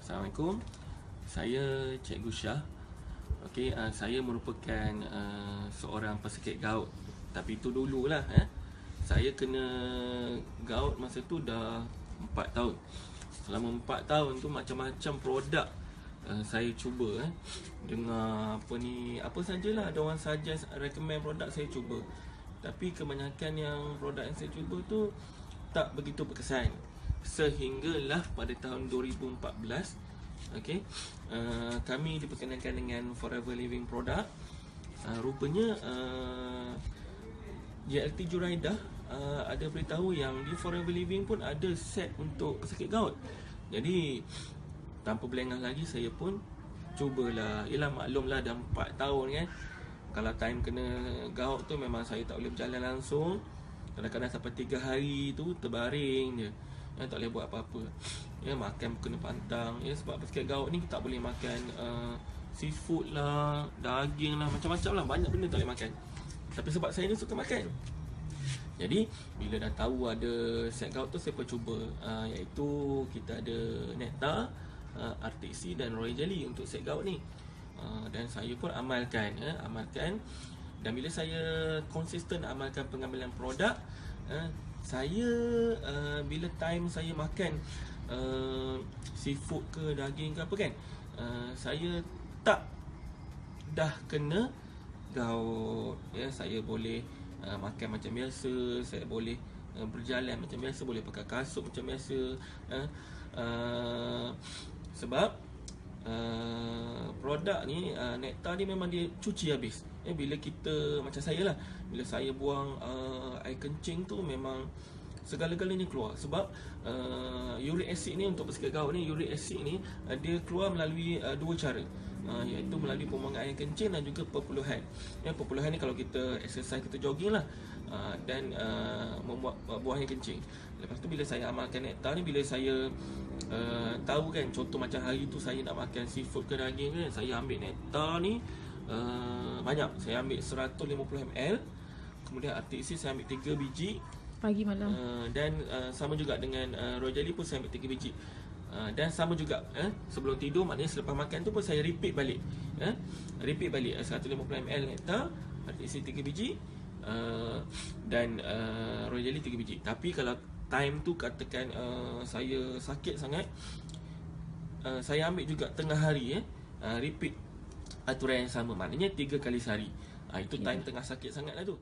Assalamualaikum. Saya Cikgu Syah. Okey, saya merupakan seorang pesakit gout. Tapi itu dululah. Saya kena gout masa tu dah 4 tahun. Selama 4 tahun tu macam-macam produk saya cuba. Dengar apa sajalah, ada orang suggest, recommend produk, saya cuba. Tapi kebanyakan yang produk yang saya cuba tu tak begitu berkesan. Sehinggalah pada tahun 2014, kami diperkenalkan dengan Forever Living produk. Rupanya JLT Juraidah ada beritahu yang di Forever Living pun ada set untuk pesakit gout. Jadi tanpa berlengah lagi, saya pun cubalah. Yelah, maklumlah dah 4 tahun kan. Kalau time kena gout tu memang saya tak boleh berjalan langsung. Kadang-kadang sampai 3 hari tu terbaring je. Tak boleh buat apa-apa. Makan kena pantang. Sebab pesakit gout ni tak boleh makan seafood lah, daging lah, macam-macam lah. Banyak benda tak boleh makan. Tapi sebab saya ni suka makan, jadi bila dah tahu ada set gout tu, saya pun cuba. Iaitu kita ada Nectar, RTC dan Royal Jelly untuk set gout ni. Dan saya pun amalkan. Dan bila saya konsisten amalkan pengambilan produk, saya bila time saya makan seafood ke daging ke apa kan, saya tak dah kena gout. Saya boleh makan macam biasa, saya boleh berjalan macam biasa, boleh pakai kasut macam biasa. Sebab produk ni, Nectar ni memang dia cuci habis. Bila kita, macam saya lah, bila saya buang air kencing tu, memang segala-galanya keluar. Sebab uric acid ni, untuk pesakit gout ni, uric acid ni dia keluar melalui 2 cara, iaitu melalui pembuangan air kencing dan juga perpuluhan. Perpuluhan ni kalau kita exercise, kita jogging lah, dan buang air kencing. Lepas tu bila saya amalkan Nectar ni, bila saya tahu kan, contoh macam hari tu saya nak makan seafood ke daging kan, saya ambil Nectar ni banyak. Saya ambil 150 ml. Kemudian RTC saya ambil 3 biji pagi malam. Dan sama juga dengan Royal Jelly pun saya ambil 3 biji. Dan sama juga sebelum tidur, maknanya selepas makan tu pun saya repeat balik. Repeat balik 150 ml Nectar, RTC 3 biji, dan Royal Jelly 3 biji. Tapi kalau time tu katakan saya sakit sangat, saya ambil juga tengah hari, repeat aturan yang sama, maknanya 3 kali sehari. Itu time tengah sakit sangat lah tu.